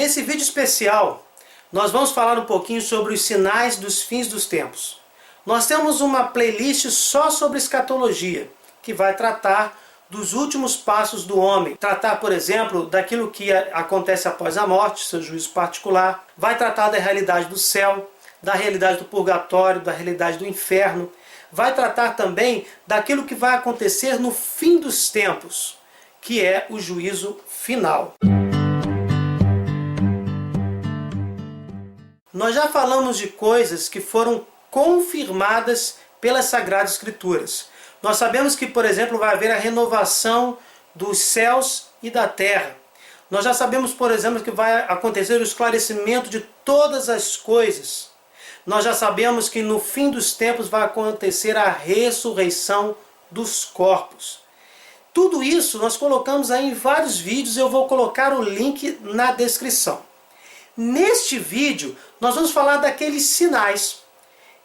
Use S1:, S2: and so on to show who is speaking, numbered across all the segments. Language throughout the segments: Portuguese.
S1: Nesse vídeo especial, nós vamos falar um pouquinho sobre os sinais dos fins dos tempos. Nós temos uma playlist só sobre escatologia, que vai tratar dos últimos passos do homem. Tratar, por exemplo, daquilo que acontece após a morte, seu juízo particular. Vai tratar da realidade do céu, da realidade do purgatório, da realidade do inferno. Vai tratar também daquilo que vai acontecer no fim dos tempos, que é o juízo final. Nós já falamos de coisas que foram confirmadas pelas Sagradas Escrituras. Nós sabemos que, por exemplo, vai haver a renovação dos céus e da terra. Nós já sabemos, por exemplo, que vai acontecer o esclarecimento de todas as coisas. Nós já sabemos que no fim dos tempos vai acontecer a ressurreição dos corpos. Tudo isso nós colocamos aí em vários vídeos, eu vou colocar o link na descrição. Neste vídeo, nós vamos falar daqueles sinais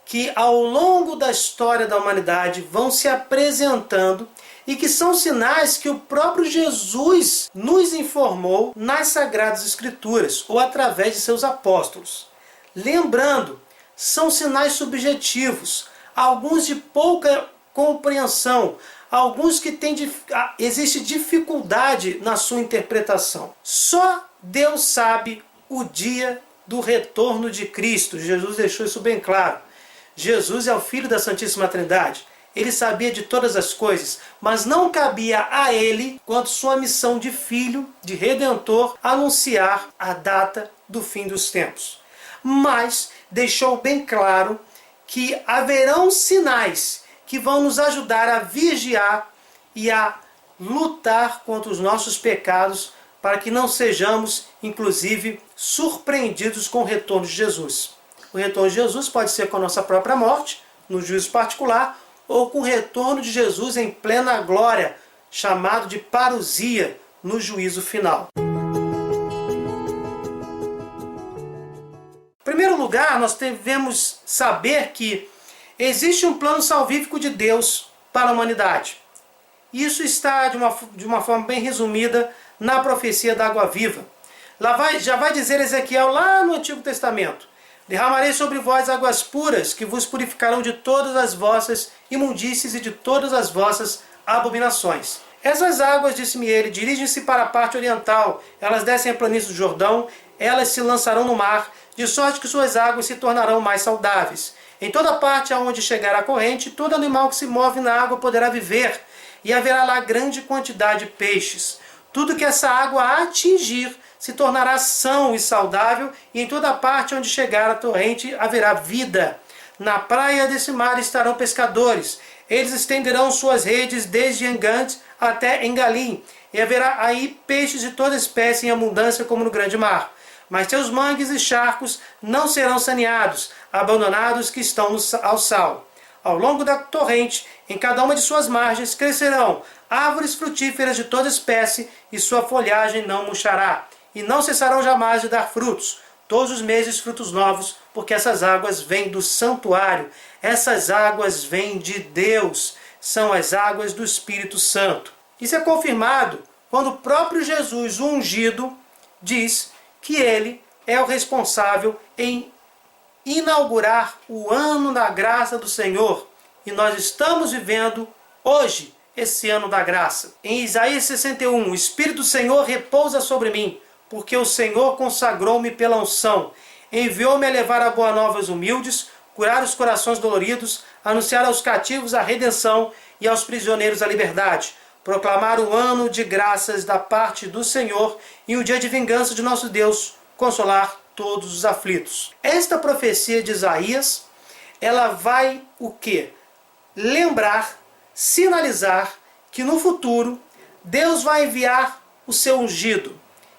S1: que ao longo da história da humanidade vão se apresentando e que são sinais que o próprio Jesus nos informou nas Sagradas Escrituras ou através de seus apóstolos. Lembrando, são sinais subjetivos, alguns de pouca compreensão, alguns que existe dificuldade na sua interpretação. Só Deus sabe o dia do retorno de Cristo. Jesus deixou isso bem claro. Jesus é o Filho da Santíssima Trindade. Ele sabia de todas as coisas, mas não cabia a ele, quanto sua missão de filho, de redentor, anunciar a data do fim dos tempos. Mas deixou bem claro que haverão sinais que vão nos ajudar a vigiar e a lutar contra os nossos pecados, para que não sejamos, inclusive, surpreendidos com o retorno de Jesus. O retorno de Jesus pode ser com a nossa própria morte, no juízo particular, ou com o retorno de Jesus em plena glória, chamado de parousia, no juízo final. Em primeiro lugar, nós devemos saber que existe um plano salvífico de Deus para a humanidade. Isso está, de uma forma bem resumida, na profecia da água viva. Já vai dizer Ezequiel lá no Antigo Testamento: derramarei sobre vós águas puras, que vos purificarão de todas as vossas imundícies e de todas as vossas abominações. Essas águas, disse-me ele, dirigem-se para a parte oriental, elas descem a planície do Jordão, elas se lançarão no mar, de sorte que suas águas se tornarão mais saudáveis. Em toda parte aonde chegar a corrente, todo animal que se move na água poderá viver, e haverá lá grande quantidade de peixes. Tudo que essa água atingir se tornará são e saudável, e em toda parte onde chegar a torrente haverá vida. Na praia desse mar estarão pescadores. Eles estenderão suas redes desde Engante até Engalim, e haverá aí peixes de toda espécie em abundância como no grande mar. Mas seus mangues e charcos não serão saneados, abandonados que estão ao sal. Ao longo da torrente, em cada uma de suas margens, crescerão árvores frutíferas de toda espécie, e sua folhagem não murchará, e não cessarão jamais de dar frutos, todos os meses frutos novos, porque essas águas vêm do santuário, essas águas vêm de Deus, são as águas do Espírito Santo. Isso é confirmado quando o próprio Jesus, o ungido, diz que ele é o responsável em inaugurar o ano da graça do Senhor, e nós estamos vivendo hoje esse ano da graça. Em Isaías 61, o Espírito do Senhor repousa sobre mim, porque o Senhor consagrou-me pela unção, enviou-me a levar a boa nova aos humildes, curar os corações doloridos, anunciar aos cativos a redenção e aos prisioneiros a liberdade, proclamar o ano de graças da parte do Senhor e o dia de vingança de nosso Deus, consolar todos os aflitos. Esta profecia de Isaías, ela vai o quê? Lembrar, sinalizar que no futuro Deus vai enviar o seu ungido.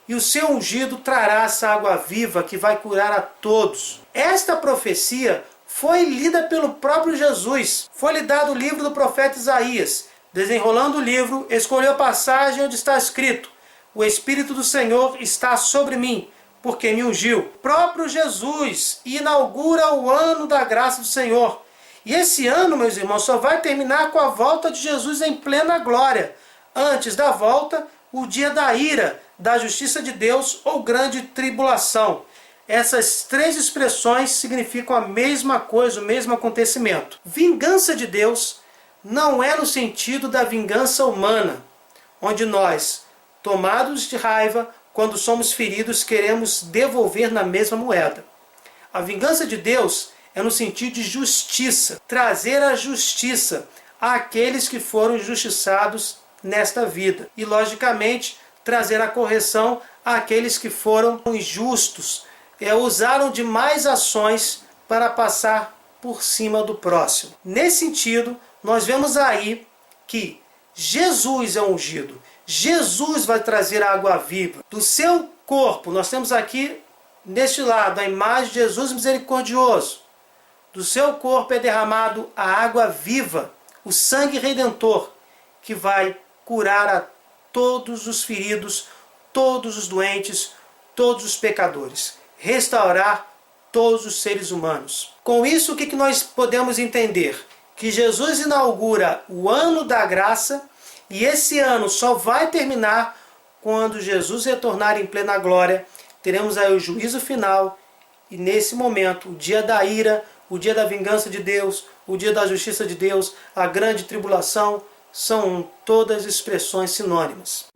S1: E o seu ungido trará essa água viva que vai curar a todos. Esta profecia foi lida pelo próprio Jesus. Foi-lhe dado o livro do profeta Isaías. Desenrolando o livro, escolheu a passagem onde está escrito: o Espírito do Senhor está sobre mim, porque me ungiu. O próprio Jesus inaugura o ano da graça do Senhor. E esse ano, meus irmãos, só vai terminar com a volta de Jesus em plena glória. Antes da volta, o dia da ira, da justiça de Deus ou grande tribulação. Essas três expressões significam a mesma coisa, o mesmo acontecimento. Vingança de Deus não é no sentido da vingança humana, onde nós, tomados de raiva, quando somos feridos, queremos devolver na mesma moeda. A vingança de Deus é no sentido de justiça, trazer a justiça àqueles que foram injustiçados nesta vida. E, logicamente, trazer a correção àqueles que foram injustos, usaram de mais ações para passar por cima do próximo. Nesse sentido, nós vemos aí que Jesus é ungido. Jesus vai trazer a água viva. Do seu corpo, nós temos aqui, neste lado, a imagem de Jesus misericordioso. Do seu corpo é derramado a água viva, o sangue redentor, que vai curar a todos os feridos, todos os doentes, todos os pecadores. Restaurar todos os seres humanos. Com isso, o que nós podemos entender? Que Jesus inaugura o ano da graça, e esse ano só vai terminar quando Jesus retornar em plena glória. Teremos aí o juízo final, e nesse momento, o dia da ira, o dia da vingança de Deus, o dia da justiça de Deus, a grande tribulação, são todas expressões sinônimas.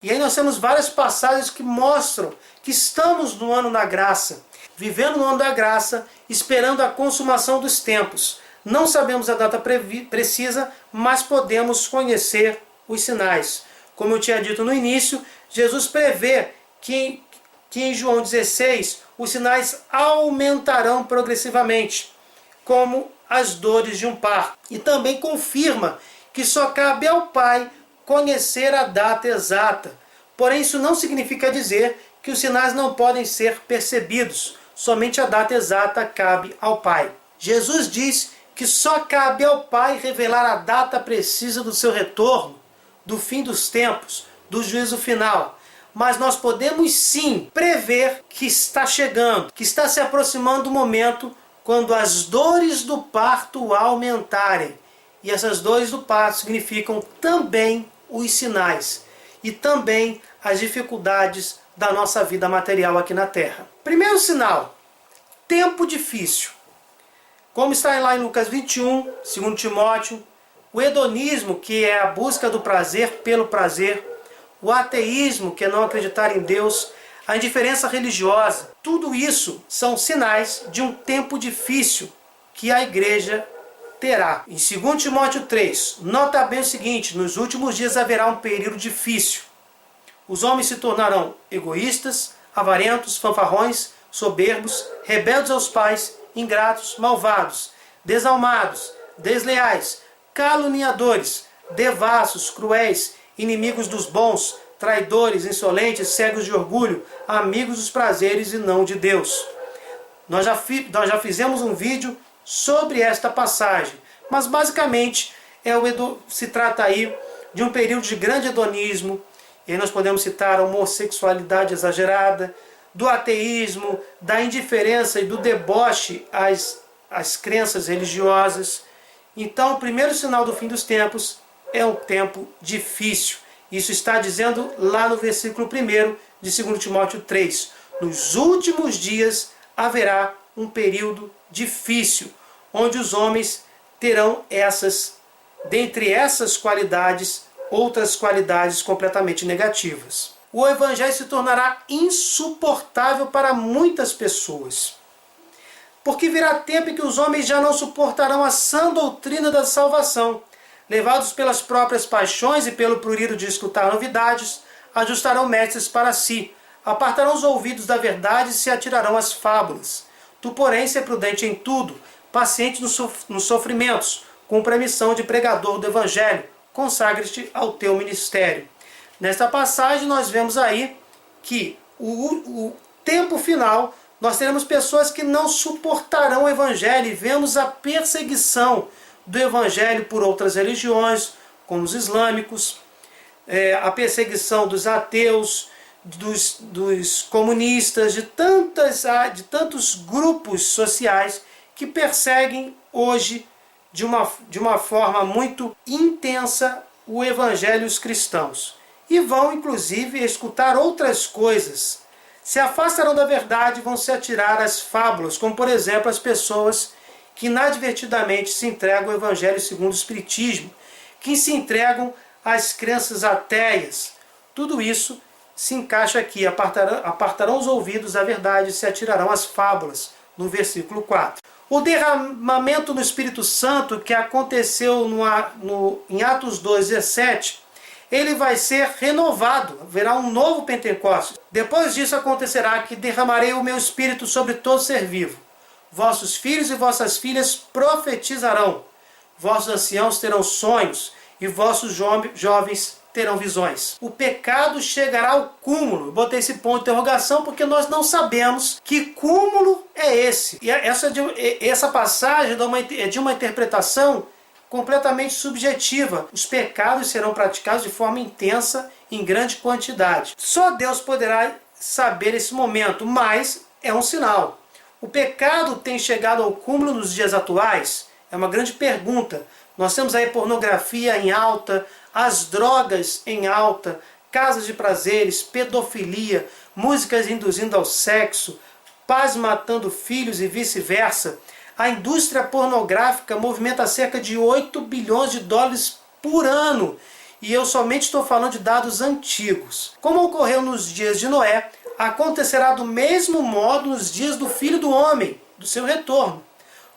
S1: E aí nós temos várias passagens que mostram que estamos no ano da graça, vivendo no ano da graça, esperando a consumação dos tempos. Não sabemos a data precisa, mas podemos conhecer os sinais. Como eu tinha dito no início, Jesus prevê que em João 16 os sinais aumentarão progressivamente, como as dores de um parto. E também confirma que só cabe ao Pai conhecer a data exata. Porém, isso não significa dizer que os sinais não podem ser percebidos. Somente a data exata cabe ao Pai. Jesus diz que só cabe ao Pai revelar a data precisa do seu retorno, do fim dos tempos, do juízo final. Mas nós podemos sim prever que está chegando, que está se aproximando o momento quando as dores do parto aumentarem. E essas dores do parto significam também os sinais e também as dificuldades da nossa vida material aqui na Terra. Primeiro sinal, tempo difícil. Como está lá em Lucas 21, 2 Timóteo, o hedonismo, que é a busca do prazer pelo prazer, o ateísmo, que é não acreditar em Deus, a indiferença religiosa, tudo isso são sinais de um tempo difícil que a igreja terá. Em 2 Timóteo 3, nota bem o seguinte: nos últimos dias haverá um período difícil. Os homens se tornarão egoístas, avarentos, fanfarrões, soberbos, rebeldes aos pais, ingratos, malvados, desalmados, desleais, caluniadores, devassos, cruéis, inimigos dos bons, traidores, insolentes, cegos de orgulho, amigos dos prazeres e não de Deus. Nós já fizemos um vídeo sobre esta passagem, mas basicamente se trata aí de um período de grande hedonismo. E aí nós podemos citar a homossexualidade exagerada, do ateísmo, da indiferença e do deboche às crenças religiosas. Então, o primeiro sinal do fim dos tempos é um tempo difícil. Isso está dizendo lá no versículo 1 de 2 Timóteo 3. Nos últimos dias haverá um período difícil, onde os homens terão dentre essas qualidades, outras qualidades completamente negativas. O evangelho se tornará insuportável para muitas pessoas, porque virá tempo em que os homens já não suportarão a sã doutrina da salvação. Levados pelas próprias paixões e pelo prurido de escutar novidades, ajustarão mestres para si, apartarão os ouvidos da verdade e se atirarão às fábulas. Tu, porém, se prudente em tudo, paciente nos sofrimentos, cumpra a missão de pregador do evangelho, consagre-te ao teu ministério. Nesta passagem nós vemos aí que o tempo final Nós teremos pessoas que não suportarão o Evangelho e vemos a perseguição do Evangelho por outras religiões, como os islâmicos, a perseguição dos ateus, dos comunistas, de tantos grupos sociais que perseguem hoje de uma forma muito intensa o Evangelho e os cristãos. E vão, inclusive, escutar outras coisas. Se afastarão da verdade e vão se atirar às fábulas, como, por exemplo, as pessoas que inadvertidamente se entregam ao Evangelho segundo o Espiritismo, que se entregam às crenças ateias. Tudo isso se encaixa aqui, apartarão os ouvidos da verdade e se atirarão às fábulas, no versículo 4. O derramamento do Espírito Santo que aconteceu em Atos 2:17, ele vai ser renovado, haverá um novo Pentecostes. Depois disso acontecerá que derramarei o meu Espírito sobre todo ser vivo. Vossos filhos e vossas filhas profetizarão, vossos anciãos terão sonhos e vossos jovens terão visões. O pecado chegará ao cúmulo. Eu botei esse ponto de interrogação porque nós não sabemos que cúmulo é esse. E essa passagem é de uma interpretação completamente subjetiva. Os pecados serão praticados de forma intensa, em grande quantidade. Só Deus poderá saber esse momento, mas é um sinal. O pecado tem chegado ao cúmulo nos dias atuais? É uma grande pergunta. Nós temos aí pornografia em alta, as drogas em alta, casas de prazeres, pedofilia, músicas induzindo ao sexo, pais matando filhos e vice-versa. A indústria pornográfica movimenta cerca de 8 bilhões de dólares por ano. E eu somente estou falando de dados antigos. Como ocorreu nos dias de Noé, acontecerá do mesmo modo nos dias do Filho do Homem, do seu retorno.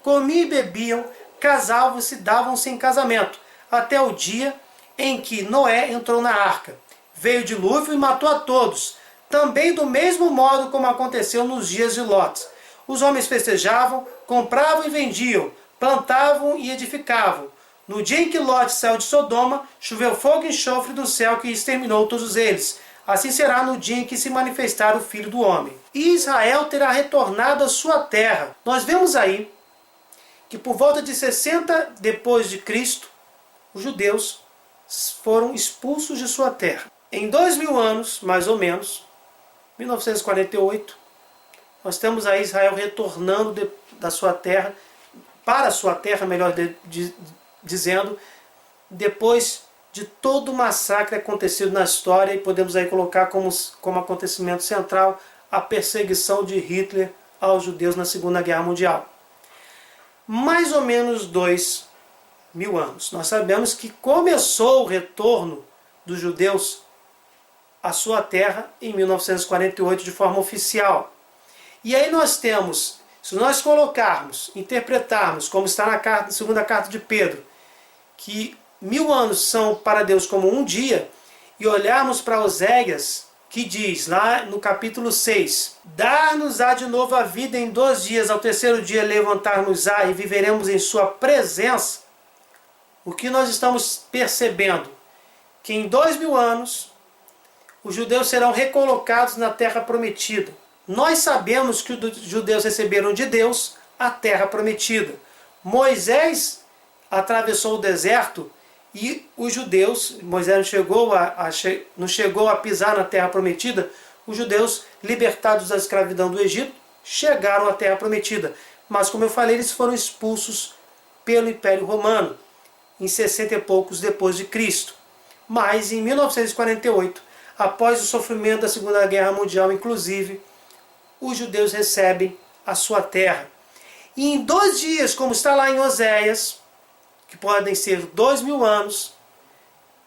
S1: Comiam e bebiam, casavam-se e davam-se em casamento, até o dia em que Noé entrou na arca. Veio o dilúvio e matou a todos, também do mesmo modo como aconteceu nos dias de Ló. Os homens festejavam, compravam e vendiam, plantavam e edificavam. No dia em que Ló saiu de Sodoma, choveu fogo e enxofre do céu que exterminou todos eles. Assim será no dia em que se manifestar o Filho do Homem. E Israel terá retornado à sua terra. Nós vemos aí que por volta de 60 depois de Cristo, os judeus foram expulsos de sua terra. Em 2000 anos, mais ou menos, 1948, nós temos aí Israel retornando da sua terra, para a sua terra, melhor dizendo, depois de todo o massacre acontecido na história, e podemos aí colocar como acontecimento central a perseguição de Hitler aos judeus na Segunda Guerra Mundial. Mais ou menos 2000 anos. Nós sabemos que começou o retorno dos judeus à sua terra em 1948 de forma oficial. E aí nós temos, se nós colocarmos, interpretarmos, como está na segunda carta de Pedro, que 1000 anos são para Deus como um dia, e olharmos para Oséias, que diz lá no capítulo 6, dar-nos-á de novo a vida em 2 dias, ao terceiro dia levantar-nos-á e viveremos em sua presença. O que nós estamos percebendo? Que em 2000 anos, os judeus serão recolocados na terra prometida. Nós sabemos que os judeus receberam de Deus a terra prometida. Moisés atravessou o deserto e os judeus, Moisés não chegou a pisar na terra prometida, os judeus, libertados da escravidão do Egito, chegaram à terra prometida. Mas, como eu falei, eles foram expulsos pelo Império Romano, em 60 e poucos depois de Cristo. Mas, em 1948, após o sofrimento da Segunda Guerra Mundial, inclusive, os judeus recebem a sua terra. E em 2 dias, como está lá em Oséias, que podem ser 2000 anos,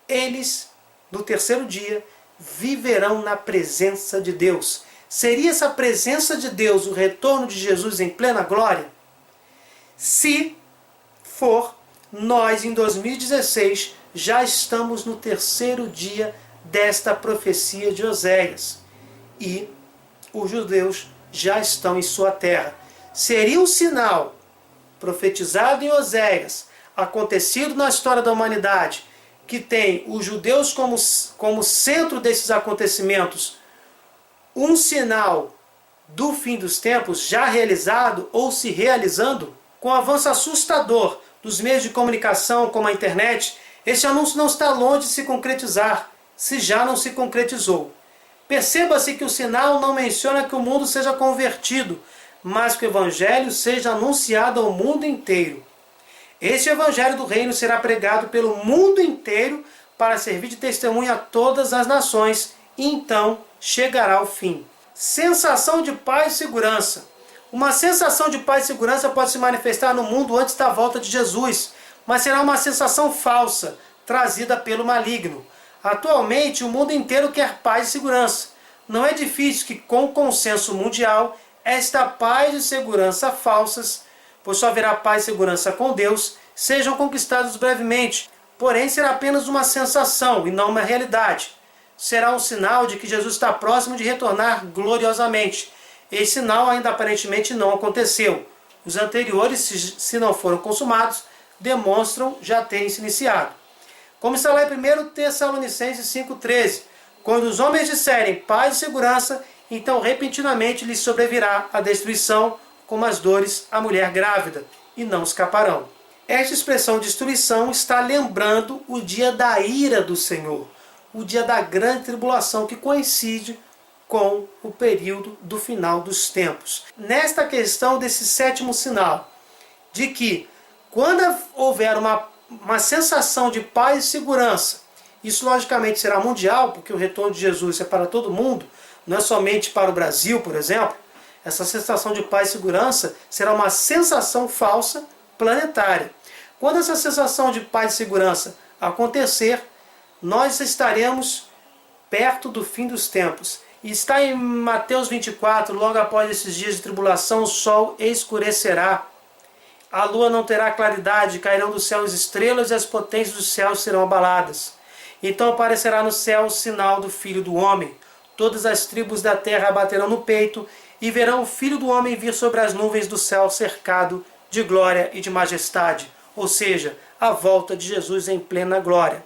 S1: eles, no terceiro dia, viverão na presença de Deus. Seria essa presença de Deus o retorno de Jesus em plena glória? Se for, nós em 2016 já estamos no terceiro dia desta profecia de Oséias. E os judeus já estão em sua terra. Seria um sinal profetizado em Oséias, acontecido na história da humanidade, que tem os judeus como centro desses acontecimentos, um sinal do fim dos tempos já realizado ou se realizando? Com o avanço assustador dos meios de comunicação como a internet, este anúncio não está longe de se concretizar, se já não se concretizou. Perceba-se que o sinal não menciona que o mundo seja convertido, mas que o Evangelho seja anunciado ao mundo inteiro. Este Evangelho do Reino será pregado pelo mundo inteiro para servir de testemunha a todas as nações, e então chegará o fim. Sensação de paz e segurança. Uma sensação de paz e segurança pode se manifestar no mundo antes da volta de Jesus, mas será uma sensação falsa, trazida pelo maligno. Atualmente, o mundo inteiro quer paz e segurança. Não é difícil que, com o consenso mundial, esta paz e segurança falsas, pois só haverá paz e segurança com Deus, sejam conquistados brevemente. Porém, será apenas uma sensação e não uma realidade. Será um sinal de que Jesus está próximo de retornar gloriosamente. Esse sinal ainda aparentemente não aconteceu. Os anteriores, se não foram consumados, demonstram já terem se iniciado. Como está lá em 1 Tessalonicenses 5,13, quando os homens disserem paz e segurança, então repentinamente lhes sobrevirá a destruição, como as dores à mulher grávida, e não escaparão. Esta expressão destruição está lembrando o dia da ira do Senhor, o dia da grande tribulação, que coincide com o período do final dos tempos. Nesta questão desse sétimo sinal, de que quando houver uma sensação de paz e segurança, isso logicamente será mundial, porque o retorno de Jesus é para todo mundo, não é somente para o Brasil, por exemplo. Essa sensação de paz e segurança será uma sensação falsa planetária. Quando essa sensação de paz e segurança acontecer, nós estaremos perto do fim dos tempos. E está em Mateus 24, logo após esses dias de tribulação, o sol escurecerá, a lua não terá claridade, cairão do céu as estrelas e as potências dos céus serão abaladas. Então aparecerá no céu o sinal do Filho do Homem. Todas as tribos da terra baterão no peito e verão o Filho do Homem vir sobre as nuvens do céu cercado de glória e de majestade. Ou seja, a volta de Jesus em plena glória.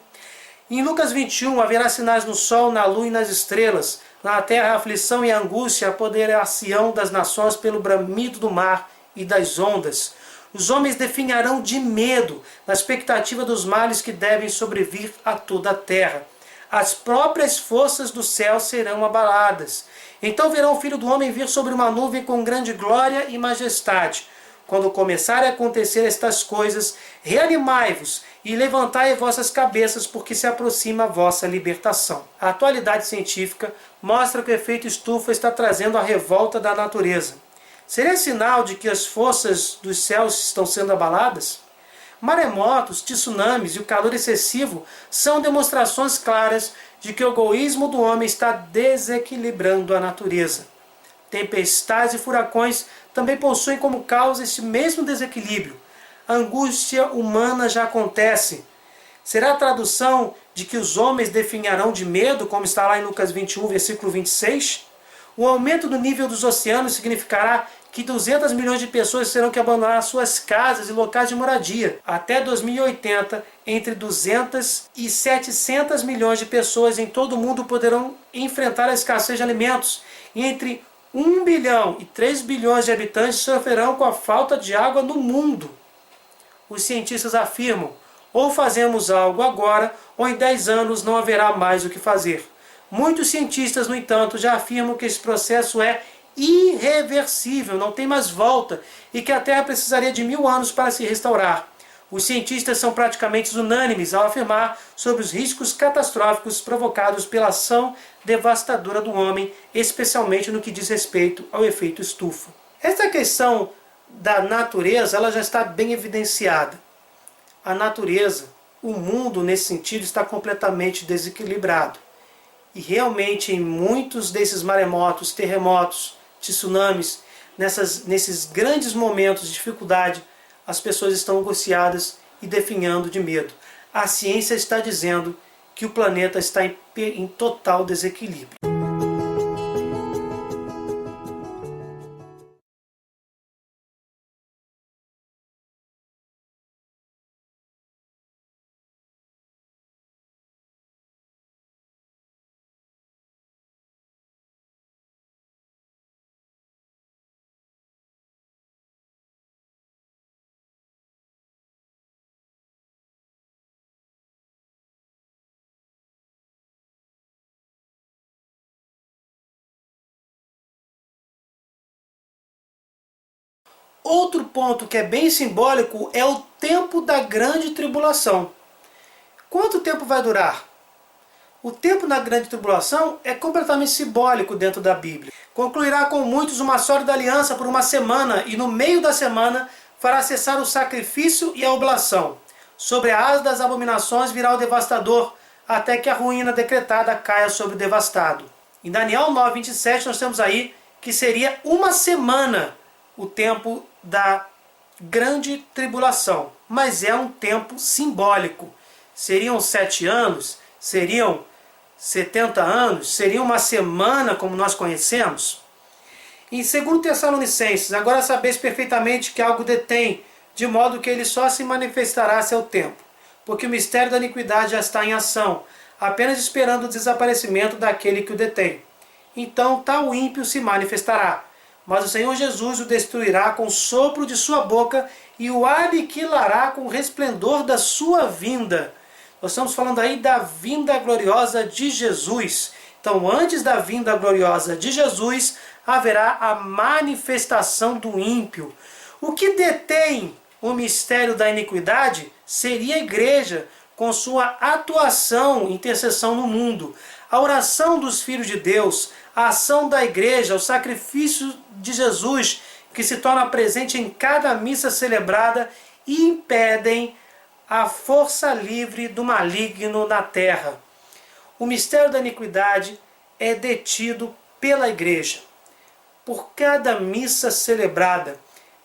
S1: Em Lucas 21, haverá sinais no sol, na lua e nas estrelas. Na terra a aflição e a angústia, apoderar-se-ão das nações pelo bramido do mar e das ondas. Os homens definharão de medo, na expectativa dos males que devem sobrevir a toda a terra. As próprias forças do céu serão abaladas. Então verão o Filho do Homem vir sobre uma nuvem com grande glória e majestade. Quando começarem a acontecer estas coisas, reanimai-vos e levantai vossas cabeças, porque se aproxima a vossa libertação. A atualidade científica mostra que o efeito estufa está trazendo a revolta da natureza. Seria sinal de que as forças dos céus estão sendo abaladas? Maremotos, tsunamis e o calor excessivo são demonstrações claras de que o egoísmo do homem está desequilibrando a natureza. Tempestades e furacões também possuem como causa esse mesmo desequilíbrio. A angústia humana já acontece. Será a tradução de que os homens definharão de medo, como está lá em Lucas 21, versículo 26? O aumento do nível dos oceanos significará que 200 milhões de pessoas terão que abandonar suas casas e locais de moradia. Até 2080, entre 200 e 700 milhões de pessoas em todo o mundo poderão enfrentar a escassez de alimentos. E entre 1 bilhão e 3 bilhões de habitantes sofrerão com a falta de água no mundo. Os cientistas afirmam, ou fazemos algo agora, ou em 10 anos não haverá mais o que fazer. Muitos cientistas, no entanto, já afirmam que esse processo é irreversível, não tem mais volta, e que a Terra precisaria de 1000 anos para se restaurar. Os cientistas são praticamente unânimes ao afirmar sobre os riscos catastróficos provocados pela ação devastadora do homem, especialmente no que diz respeito ao efeito estufa. Esta questão da natureza, ela já está bem evidenciada. A natureza, o mundo nesse sentido, está completamente desequilibrado. E realmente em muitos desses maremotos, terremotos, tsunamis, nesses grandes momentos de dificuldade, as pessoas estão angustiadas e definhando de medo. A ciência está dizendo que o planeta está em total desequilíbrio. outro ponto que é bem simbólico é o tempo da grande tribulação. Quanto tempo vai durar? O tempo na grande tribulação é completamente simbólico dentro da Bíblia. Concluirá com muitos uma sólida aliança por uma semana, e no meio da semana fará cessar o sacrifício e a oblação. Sobre a asa das abominações virá o devastador, até que a ruína decretada caia sobre o devastado. Em Daniel 9:27 nós temos aí que seria uma semana o tempo da grande tribulação. Mas é um tempo simbólico. Seriam 7 anos? Seriam 70 anos? Seria uma semana como nós conhecemos? Em 2 Tessalonicenses, agora sabeis perfeitamente que algo detém, de modo que ele só se manifestará a seu tempo, porque o mistério da iniquidade já está em ação, apenas esperando o desaparecimento daquele que o detém. Então tal ímpio se manifestará, mas o Senhor Jesus o destruirá com o sopro de sua boca e o aniquilará com o resplendor da sua vinda. Nós estamos falando aí da vinda gloriosa de Jesus. Então, antes da vinda gloriosa de Jesus, haverá a manifestação do ímpio. O que detém o mistério da iniquidade seria a igreja, com sua atuação e intercessão no mundo. A oração dos filhos de Deus, a ação da igreja, o sacrifício de Jesus, que se torna presente em cada missa celebrada, impedem a força livre do maligno na terra. O mistério da iniquidade é detido pela igreja, por cada missa celebrada,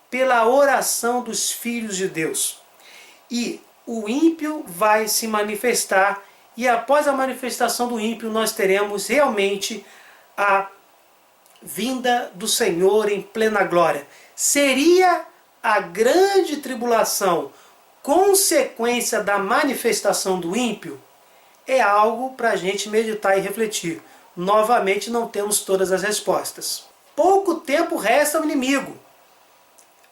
S1: pela oração dos filhos de Deus. E o ímpio vai se manifestar, e após a manifestação do ímpio nós teremos realmente a vinda do Senhor em plena glória. Seria a grande tribulação consequência da manifestação do ímpio? É algo para a gente meditar e refletir. Novamente não temos todas as respostas. Pouco tempo resta ao inimigo.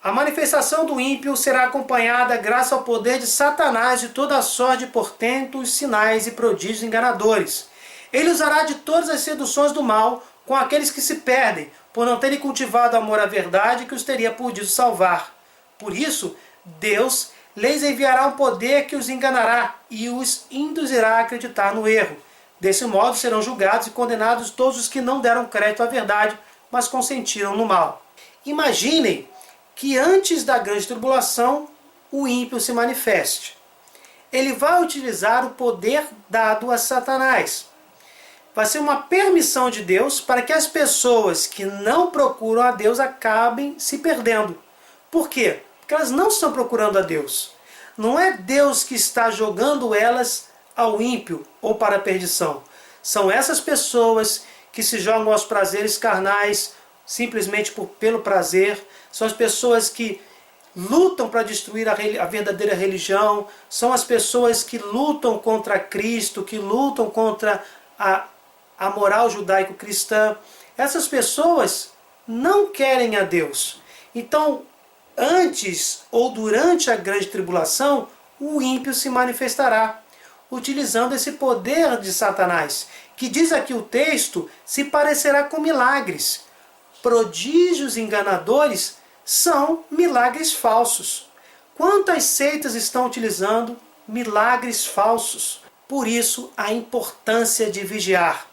S1: A manifestação do ímpio será acompanhada graças ao poder de Satanás de toda a sorte de portentos, sinais e prodígios enganadores. Ele usará de todas as seduções do mal com aqueles que se perdem, por não terem cultivado amor à verdade que os teria podido salvar. Por isso, Deus lhes enviará um poder que os enganará e os induzirá a acreditar no erro. Desse modo serão julgados e condenados todos os que não deram crédito à verdade, mas consentiram no mal. Imaginem que antes da grande tribulação o ímpio se manifeste. Ele vai utilizar o poder dado a Satanás. Vai ser uma permissão de Deus para que as pessoas que não procuram a Deus acabem se perdendo. Por quê? Porque elas não estão procurando a Deus. Não é Deus que está jogando elas ao ímpio ou para a perdição. São essas pessoas que se jogam aos prazeres carnais simplesmente pelo prazer. São as pessoas que lutam para destruir a verdadeira religião. São as pessoas que lutam contra Cristo, que lutam contra a moral judaico-cristã. Essas pessoas não querem a Deus. Então, antes ou durante a grande tribulação, o ímpio se manifestará, utilizando esse poder de Satanás, que diz aqui o texto, se parecerá com milagres. Prodígios enganadores são milagres falsos. Quantas seitas estão utilizando milagres falsos? Por isso, a importância de vigiar.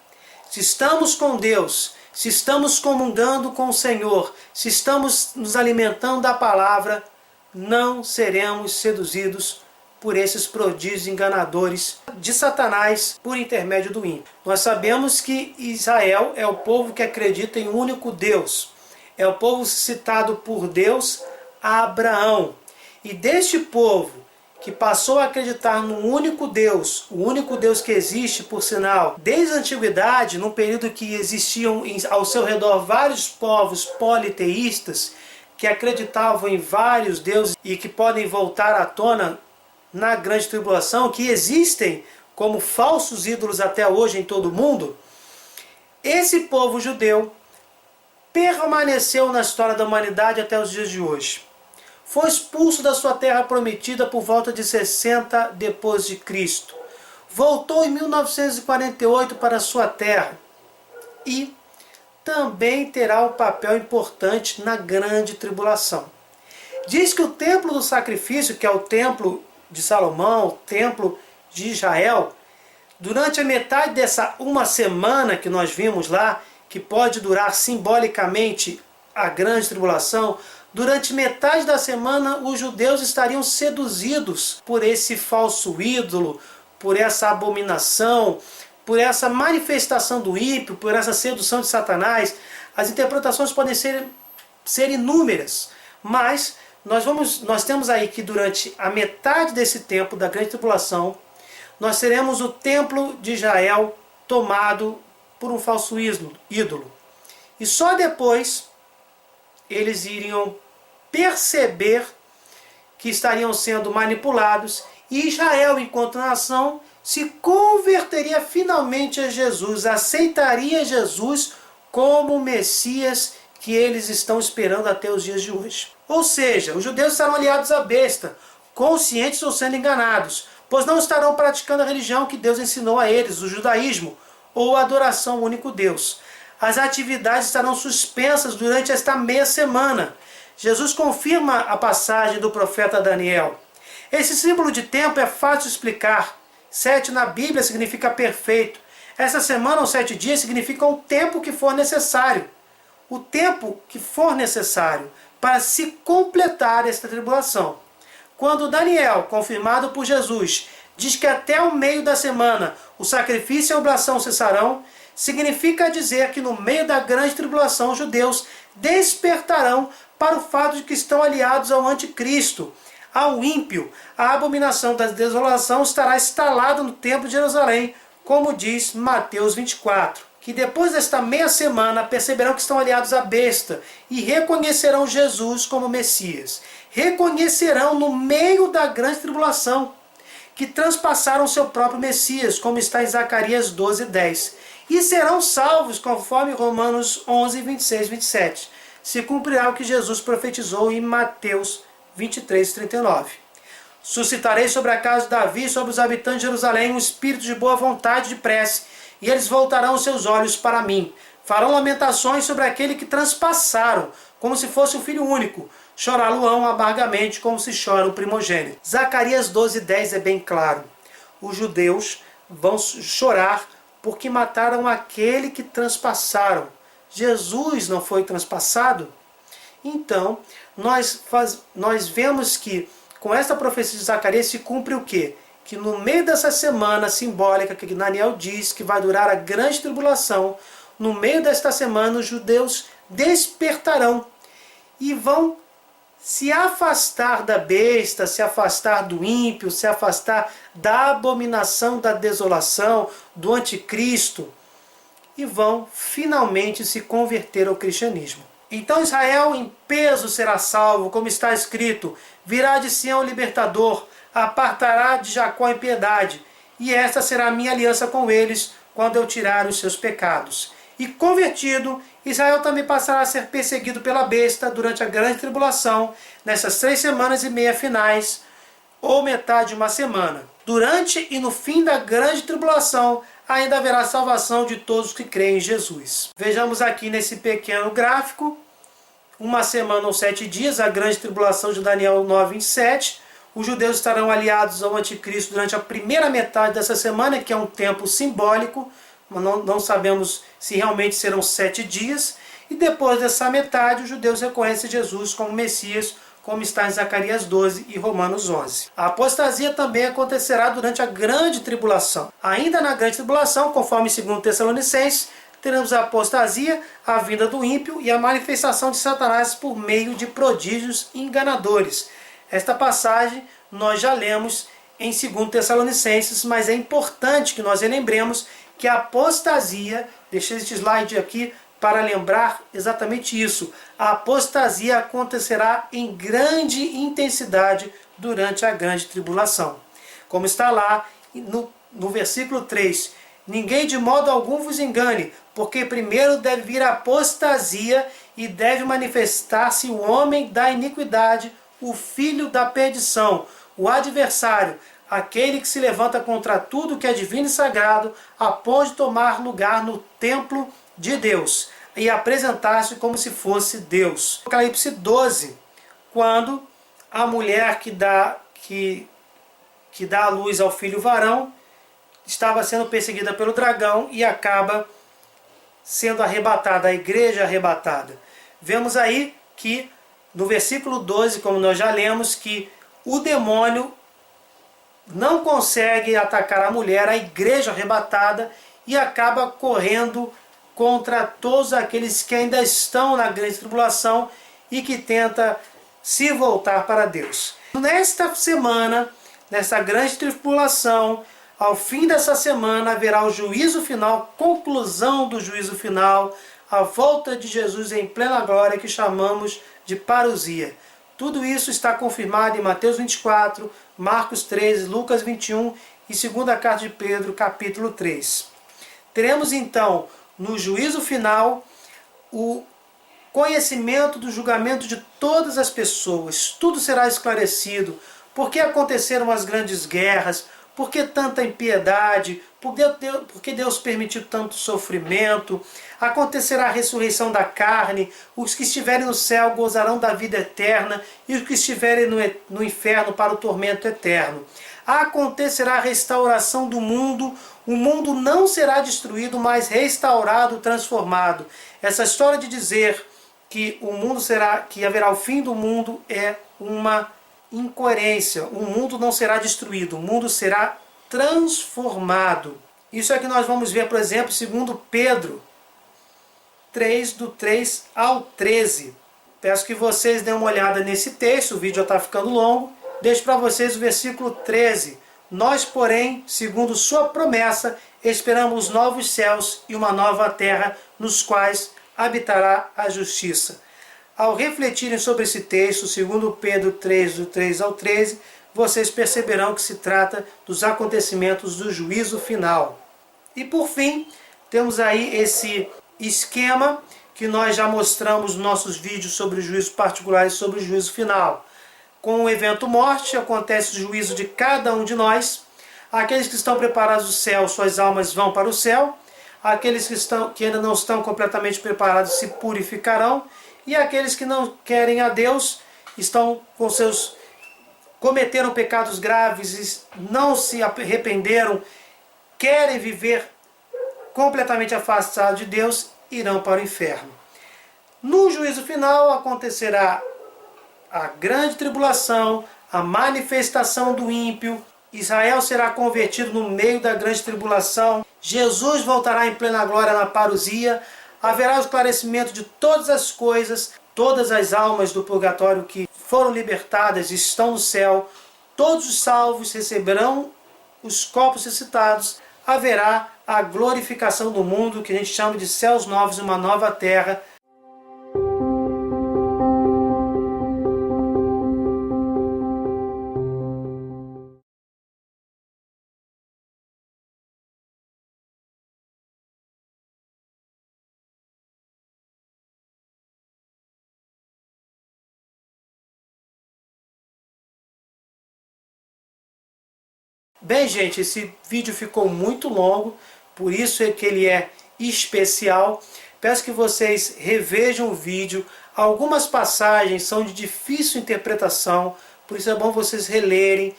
S1: Se estamos com Deus, se estamos comungando com o Senhor, se estamos nos alimentando da palavra, não seremos seduzidos por esses prodígios enganadores de Satanás por intermédio do ímpio. Nós sabemos que Israel é o povo que acredita em um único Deus. É o povo citado por Deus a Abraão. E deste povo que passou a acreditar num único Deus, o único Deus que existe, por sinal, desde a antiguidade, num período que existiam ao seu redor vários povos politeístas, que acreditavam em vários deuses e que podem voltar à tona na grande tribulação, que existem como falsos ídolos até hoje em todo o mundo, esse povo judeu permaneceu na história da humanidade até os dias de hoje. Foi expulso da sua terra prometida por volta de 60 depois de Cristo. Voltou em 1948 para a sua terra e também terá um papel importante na grande tribulação. Diz que o templo do sacrifício, que é o templo de Salomão, o templo de Israel, durante a metade dessa uma semana que nós vimos lá, que pode durar simbolicamente a grande tribulação, durante metade da semana os judeus estariam seduzidos por esse falso ídolo, por essa abominação, por essa manifestação do ímpio, por essa sedução de Satanás. As interpretações podem ser inúmeras, mas nós temos aí que durante a metade desse tempo da grande tribulação, nós teremos o templo de Israel tomado por um falso ídolo. E só depois eles iriam perceber que estariam sendo manipulados e Israel, enquanto nação, se converteria finalmente a Jesus, aceitaria Jesus como o Messias que eles estão esperando até os dias de hoje. Ou seja, os judeus estarão aliados à besta, conscientes ou sendo enganados, pois não estarão praticando a religião que Deus ensinou a eles, o judaísmo, ou a adoração ao único Deus. As atividades estarão suspensas durante esta meia semana. Jesus confirma a passagem do profeta Daniel. Esse símbolo de tempo é fácil de explicar. 7 na Bíblia significa perfeito. Essa semana, ou 7 dias, significa o tempo que for necessário. O tempo que for necessário para se completar esta tribulação. Quando Daniel, confirmado por Jesus, diz que até o meio da semana o sacrifício e a oblação cessarão, significa dizer que no meio da grande tribulação os judeus despertarão para o fato de que estão aliados ao anticristo, ao ímpio. A abominação da desolação estará instalada no templo de Jerusalém, como diz Mateus 24. Que depois desta meia semana perceberão que estão aliados à besta e reconhecerão Jesus como Messias. Reconhecerão no meio da grande tribulação que transpassaram seu próprio Messias, como está em Zacarias 12:10. E serão salvos, conforme Romanos 11, 26, 27. Se cumprirá o que Jesus profetizou em Mateus 23, 39. Suscitarei sobre a casa de Davi e sobre os habitantes de Jerusalém um espírito de boa vontade e de prece, e eles voltarão os seus olhos para mim. Farão lamentações sobre aquele que transpassaram, como se fosse um filho único. Chorá-lo-ão amargamente, como se chora o primogênito. Zacarias 12:10 é bem claro. Os judeus vão chorar porque mataram aquele que transpassaram. Jesus não foi transpassado? Então, nós vemos que com essa profecia de Zacarias se cumpre o quê? Que no meio dessa semana simbólica que Daniel diz que vai durar a grande tribulação, no meio desta semana os judeus despertarão e vão se afastar da besta, se afastar do ímpio, se afastar da abominação, da desolação, do anticristo, e vão finalmente se converter ao cristianismo. Então Israel em peso será salvo, como está escrito: virá de Sião o libertador, apartará de Jacó a impiedade, e esta será a minha aliança com eles, quando eu tirar os seus pecados. E convertido, Israel também passará a ser perseguido pela besta durante a grande tribulação, nessas 3 semanas e meia finais, ou metade de uma semana. Durante e no fim da grande tribulação, ainda haverá salvação de todos os que creem em Jesus. Vejamos aqui nesse pequeno gráfico, uma semana ou 7 dias, a grande tribulação de Daniel 9:27. Os judeus estarão aliados ao anticristo durante a primeira metade dessa semana, que é um tempo simbólico, mas não sabemos se realmente serão 7 dias. E depois dessa metade, os judeus reconhecem Jesus como Messias, como está em Zacarias 12 e Romanos 11. A apostasia também acontecerá durante a grande tribulação. Ainda na grande tribulação, conforme 2 Tessalonicenses, teremos a apostasia, a vinda do ímpio e a manifestação de Satanás por meio de prodígios enganadores. Esta passagem nós já lemos em 2 Tessalonicenses, mas é importante que nós relembremos que a apostasia, deixei este slide aqui para lembrar exatamente isso, a apostasia acontecerá em grande intensidade durante a grande tribulação. Como está lá no versículo 3, ninguém de modo algum vos engane, porque primeiro deve vir a apostasia e deve manifestar-se o homem da iniquidade, o filho da perdição, o adversário, aquele que se levanta contra tudo que é divino e sagrado, a ponto de tomar lugar no templo de Deus e apresentar-se como se fosse Deus. Apocalipse 12, quando a mulher que dá à luz ao filho varão estava sendo perseguida pelo dragão e acaba sendo arrebatada, a igreja arrebatada. Vemos aí que no versículo 12, como nós já lemos, que o demônio não consegue atacar a mulher, a igreja arrebatada, e acaba correndo contra todos aqueles que ainda estão na grande tribulação e que tenta se voltar para Deus. Nesta semana, nessa grande tribulação, ao fim dessa semana haverá o juízo final, conclusão do juízo final, a volta de Jesus em plena glória, que chamamos de parousia. Tudo isso está confirmado em Mateus 24, Marcos 13, Lucas 21 e 2ª carta de Pedro, capítulo 3. Teremos então, no juízo final, o conhecimento do julgamento de todas as pessoas. Tudo será esclarecido. Por que aconteceram as grandes guerras? Por que tanta impiedade? Por que Deus permitiu tanto sofrimento? Acontecerá a ressurreição da carne. Os que estiverem no céu gozarão da vida eterna, e os que estiverem no inferno para o tormento eterno. Acontecerá a restauração do mundo. O mundo não será destruído, mas restaurado, transformado. Essa história de dizer que o mundo que haverá o fim do mundo é uma incoerência. O mundo não será destruído, o mundo será transformado. Isso é que nós vamos ver, por exemplo, segundo Pedro 3, do 3 ao 13. Peço que vocês dêem uma olhada nesse texto, o vídeo já está ficando longo. Deixo para vocês o versículo 13. Nós, porém, segundo sua promessa, esperamos novos céus e uma nova terra, nos quais habitará a justiça. Ao refletirem sobre esse texto, segundo Pedro 3, do 3 ao 13, vocês perceberão que se trata dos acontecimentos do juízo final. E por fim, temos aí esse esquema que nós já mostramos nos nossos vídeos sobre o juízo particular e sobre o juízo final. Com o evento morte, acontece o juízo de cada um de nós. Aqueles que estão preparados do céu, suas almas vão para o céu. Aqueles que ainda não estão completamente preparados se purificarão. E aqueles que não querem a Deus, cometeram pecados graves, não se arrependeram, querem viver completamente afastados de Deus, irão para o inferno. No juízo final acontecerá a grande tribulação, a manifestação do ímpio, Israel será convertido no meio da grande tribulação, Jesus voltará em plena glória na parousia, haverá o esclarecimento de todas as coisas, todas as almas do purgatório que foram libertadas e estão no céu, todos os salvos receberão os corpos ressuscitados, haverá a glorificação do mundo, que a gente chama de céus novos e uma nova terra. Bem, gente, esse vídeo ficou muito longo, por isso é que ele é especial. Peço que vocês revejam o vídeo. Algumas passagens são de difícil interpretação, por isso é bom vocês relerem.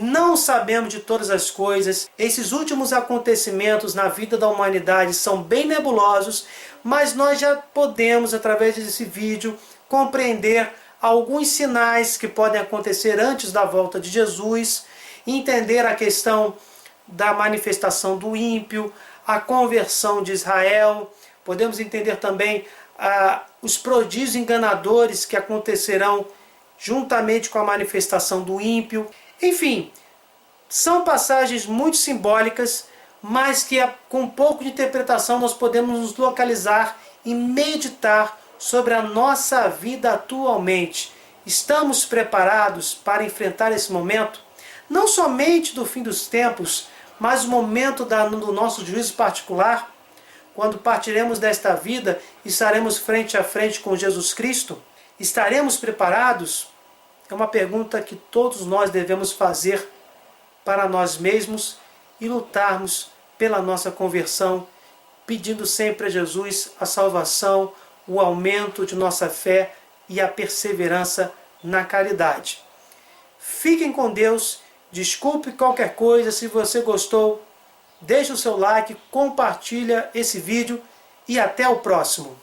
S1: Não sabemos de todas as coisas. Esses últimos acontecimentos na vida da humanidade são bem nebulosos, mas nós já podemos, através desse vídeo, compreender alguns sinais que podem acontecer antes da volta de Jesus, entender a questão da manifestação do ímpio, a conversão de Israel. Podemos entender também os prodígios enganadores que acontecerão juntamente com a manifestação do ímpio. Enfim, são passagens muito simbólicas, mas que com um pouco de interpretação nós podemos nos localizar e meditar sobre a nossa vida atualmente. Estamos preparados para enfrentar esse momento? Não somente do fim dos tempos, mas o momento do nosso juízo particular, quando partiremos desta vida e estaremos frente a frente com Jesus Cristo. Estaremos preparados? É uma pergunta que todos nós devemos fazer para nós mesmos e lutarmos pela nossa conversão, pedindo sempre a Jesus a salvação, o aumento de nossa fé e a perseverança na caridade. Fiquem com Deus. Desculpe qualquer coisa. Se você gostou, deixa o seu like, compartilha esse vídeo e até o próximo.